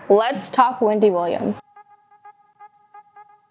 let's talk Wendy Williams.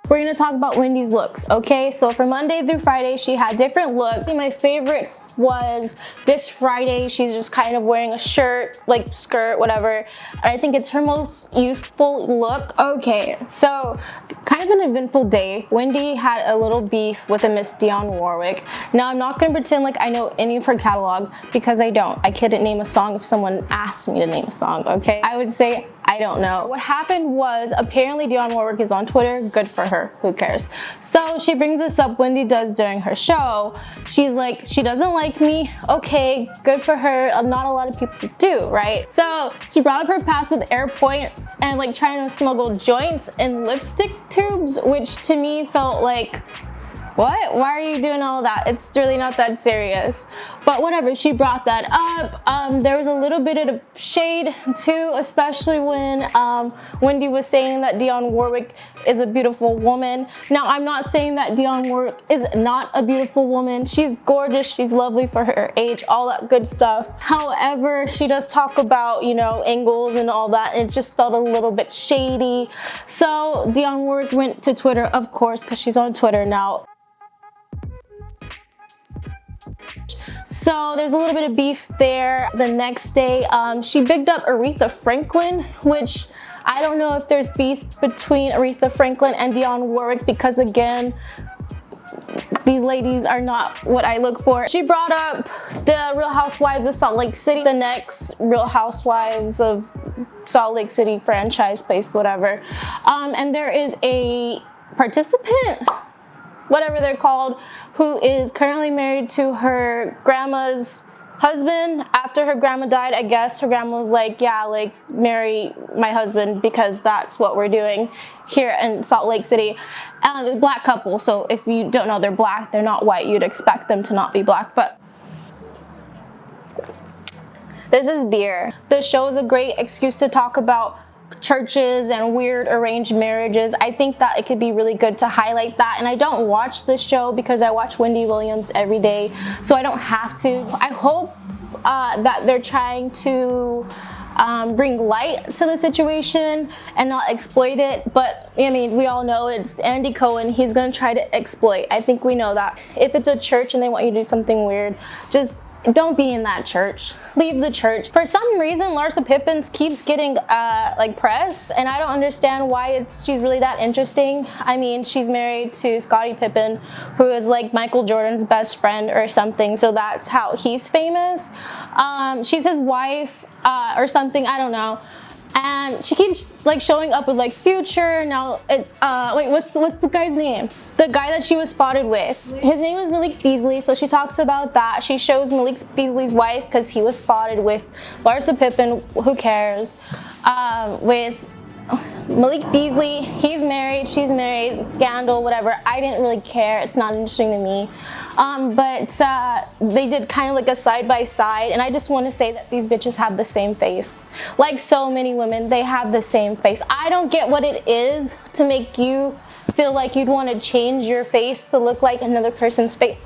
We're gonna talk about Wendy's looks, okay? So for Monday through Friday, she had different looks. My favorite was this Friday. She's just kind of wearing a shirt, like skirt, whatever. And I think it's her most useful look. Okay, so kind of an eventful day. Wendy had a little beef with a Miss Dionne Warwick. Now I'm not gonna pretend like I know any of her catalog because I don't. I couldn't name a song if someone asked me to name a song, okay? I would say I don't know. What happened was apparently Dionne Warwick is on Twitter. Good for her, who cares? So she brings this up, Wendy does during her show. She's like, she doesn't like me. Okay, good for her. Not a lot of people do, right? So she brought up her past with air points and like trying to smuggle joints and lipstick tubes, which to me felt like, what? Why are you doing all that? It's really not that serious. But whatever, she brought that up. There was a little bit of shade too, especially when Wendy was saying that Dionne Warwick is a beautiful woman. Now, I'm not saying that Dionne Warwick is not a beautiful woman. She's gorgeous, she's lovely for her age, all that good stuff. However, she does talk about, you know, angles and all that, and it just felt a little bit shady. So Dionne Warwick went to Twitter, of course, because she's on Twitter now. So there's a little bit of beef there. The next day, she bigged up Aretha Franklin, which I don't know if there's beef between Aretha Franklin and Dionne Warwick because, again, these ladies are not what I look for. She brought up the Real Housewives of Salt Lake City, the next Real Housewives of Salt Lake City franchise place, whatever. And there is a participant, whatever they're called, who is currently married to her grandma's husband. After her grandma died, I guess her grandma was like, yeah, like, marry my husband because that's what we're doing here in Salt Lake City. The black couple, so if you don't know, they're black, they're not white. You'd expect them to not be black, but this is beer. The show is a great excuse to talk about churches and weird arranged marriages. I think that it could be really good to highlight that, and I don't watch this show because I watch Wendy Williams every day, so I don't have to. I hope that they're trying to bring light to the situation and not exploit it, but I mean, we all know it's Andy Cohen. He's gonna try to exploit. I think we know that. If it's a church and they want you to do something weird, just don't be in that church. Leave the church. For some reason, Larsa Pippen keeps getting like press, and I don't understand why she's really that interesting. I mean, she's married to Scottie Pippen, who is like Michael Jordan's best friend or something, so that's how he's famous. She's his wife or something, I don't know. And she keeps like showing up with like Future. Now it's wait, what's the guy's name? The guy that she was spotted with. His name is Malik Beasley, so she talks about that. She shows Malik Beasley's wife because he was spotted with Larsa Pippen. Who cares? With Malik Beasley, he's married, she's married, scandal, whatever. I didn't really care. It's not interesting to me. But they did kind of like a side-by-side, and I just want to say that these bitches have the same face. Like so many women, they have the same face. I don't get what it is to make you feel like you'd want to change your face to look like another person's face.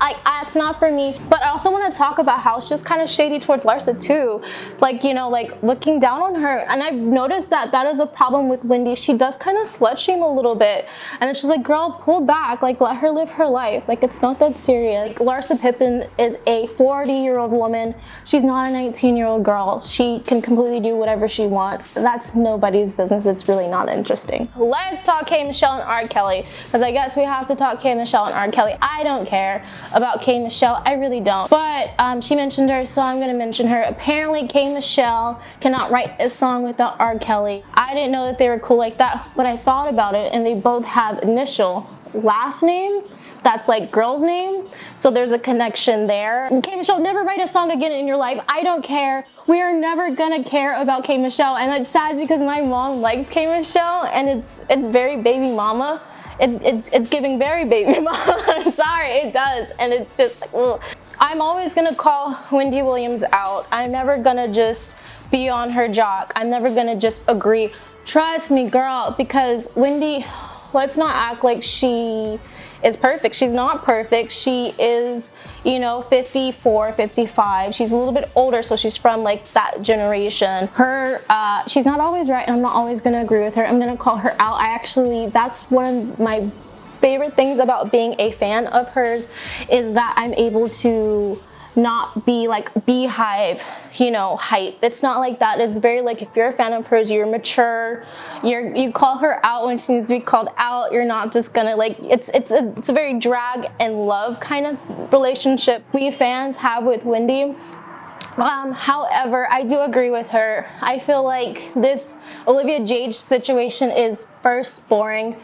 It's not for me. But I also want to talk about how it's just kind of shady towards Larsa too. Like, you know, like looking down on her. And I've noticed that that is a problem with Wendy. She does kind of slut shame a little bit. And it's just like, girl, pull back. Like, let her live her life. Like, it's not that serious. Larsa Pippen is a 40-year-old woman. She's not a 19-year-old girl. She can completely do whatever she wants. That's nobody's business. It's really not interesting. Let's talk K. Michelle and R. Kelly, because I guess we have to talk K. Michelle and R. Kelly. I don't care about K. Michelle. I really don't. But she mentioned her, so I'm going to mention her. Apparently, K. Michelle cannot write a song without R. Kelly. I didn't know that they were cool like that, but I thought about it, and they both have initial last name. That's like girl's name, so there's a connection there. K. Michelle, never write a song again in your life. I don't care. We are never gonna care about K. Michelle, and it's sad because my mom likes K. Michelle, and it's very baby mama. It's giving very baby mama. Sorry, it does, and it's just like, ugh. I'm always gonna call Wendy Williams out. I'm never gonna just be on her jock. I'm never gonna just agree. Trust me, girl, because Wendy, let's not act like she is perfect. She's not perfect. She is, you know, 54, 55. She's a little bit older, so she's from like that generation. She's not always right, and I'm not always gonna agree with her. I'm gonna call her out. That's one of my favorite things about being a fan of hers, is that I'm able to not be like beehive, you know, hype. It's not like that. It's very like, if you're a fan of hers, you're mature, you call her out when she needs to be called out. You're not just gonna like, it's a very drag and love kind of relationship we fans have with Wendy. However, I do agree with her. I feel like this Olivia Jade situation is first boring.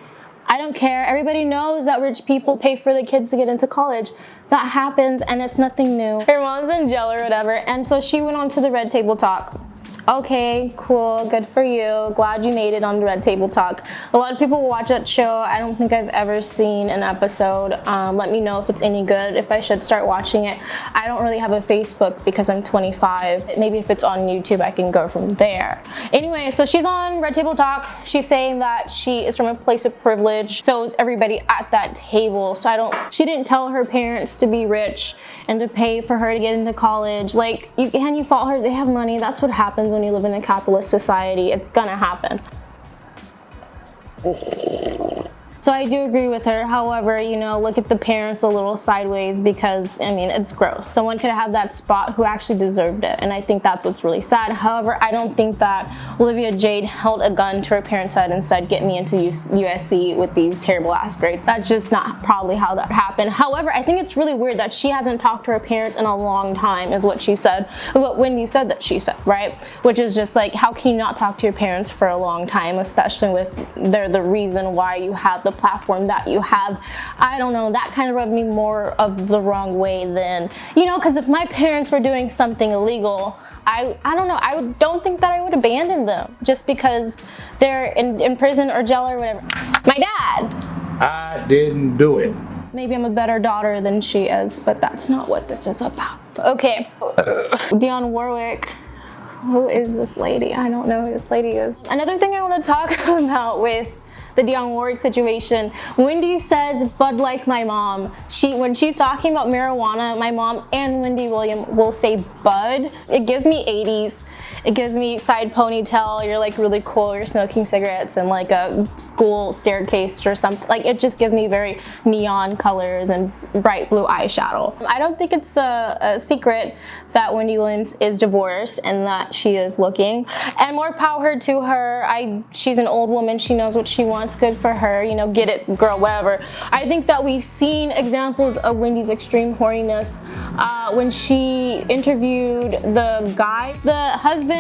I don't care. Everybody knows that rich people pay for the kids to get into college. That happens, and it's nothing new. Her mom's in jail or whatever, and so she went on to the Red Table Talk. Okay, cool, good for you. Glad you made it on the Red Table Talk. A lot of people watch that show. I don't think I've ever seen an episode. Let me know if it's any good, if I should start watching it. I don't really have a Facebook because I'm 25. Maybe if it's on YouTube, I can go from there. Anyway, so she's on Red Table Talk. She's saying that she is from a place of privilege. So is everybody at that table. So she didn't tell her parents to be rich and to pay for her to get into college. Like, you fault her? They have money. That's what happens when you live in a capitalist society. It's gonna happen. So I do agree with her. However, you know, look at the parents a little sideways, because, I mean, it's gross. Someone could have that spot who actually deserved it, and I think that's what's really sad. However, I don't think that Olivia Jade held a gun to her parents' head and said, get me into USC with these terrible ass grades. That's just not probably how that happened. However, I think it's really weird that she hasn't talked to her parents in a long time, is what she said, what Wendy said that she said, right? Which is just like, how can you not talk to your parents for a long time, especially with they're the reason why you have the platform that you have. I don't know, that kind of rubbed me more of the wrong way than, you know, because if my parents were doing something illegal, I don't know, I don't think that I would abandon them just because they're in prison or jail or whatever. My dad! I didn't do it. Maybe I'm a better daughter than she is, but that's not what this is about. Okay, Dionne Warwick. Who is this lady? I don't know who this lady is. Another thing I want to talk about with the Dionne Warwick situation, Wendy says, "Bud like my mom." When she's talking about marijuana, my mom and Wendy Williams will say bud. It gives me 80s. It gives me side ponytail, you're like really cool, you're smoking cigarettes and like a school staircase or something. Like, it just gives me very neon colors and bright blue eyeshadow. I don't think it's a secret that Wendy Williams is divorced and that she is looking. And more power to her. She's an old woman, she knows what she wants, good for her, you know, get it, girl, whatever. I think that we've seen examples of Wendy's extreme horniness when she interviewed the husband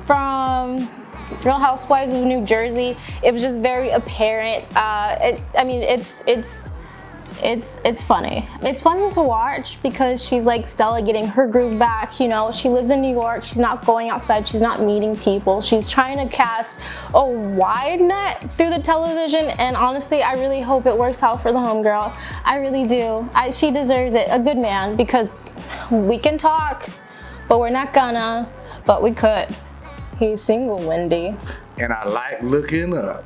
from Real Housewives of New Jersey. It was just very apparent. I mean, it's funny. It's fun to watch because she's like Stella getting her groove back. You know, she lives in New York. She's not going outside. She's not meeting people. She's trying to cast a wide net through the television. And honestly, I really hope it works out for the homegirl. I really do. She deserves it. A good man, because we can talk, but we're not gonna. But we could. He's single, Wendy. And I like looking up.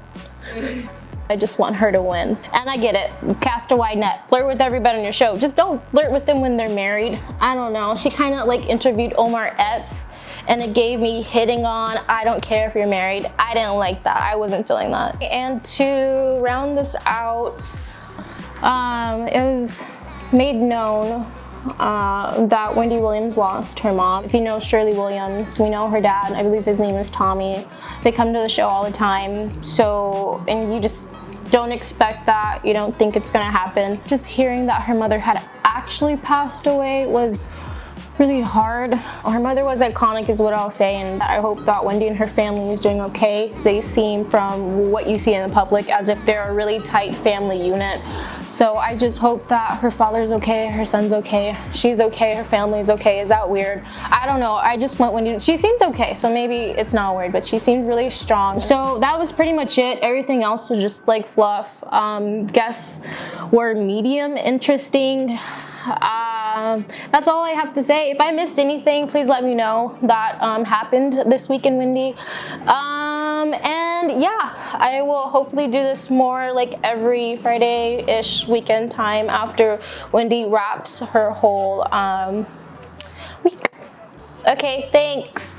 I just want her to win. And I get it. Cast a wide net. Flirt with everybody on your show. Just don't flirt with them when they're married. I don't know. She kind of like interviewed Omar Epps, and it gave me hitting on, I don't care if you're married. I didn't like that. I wasn't feeling that. And to round this out, it was made known that Wendy Williams lost her mom. If you know Shirley Williams, we know her dad. I believe his name is Tommy. They come to the show all the time. So, and you just don't expect that. You don't think it's gonna happen. Just hearing that her mother had actually passed away was really hard. Her mother was iconic is what I'll say, and I hope that Wendy and her family is doing okay. They seem, from what you see in the public, as if they're a really tight family unit. So I just hope that her father's okay, her son's okay, she's okay, her family's okay. Is that weird? I don't know. I just want Wendy, she seems okay, so maybe it's not weird, but she seemed really strong. So that was pretty much it. Everything else was just like fluff. Guests were medium interesting. That's all I have to say. If I missed anything, please let me know that happened this week in Wendy. And yeah, I will hopefully do this more like every Friday-ish weekend time after Wendy wraps her whole week. Okay, thanks.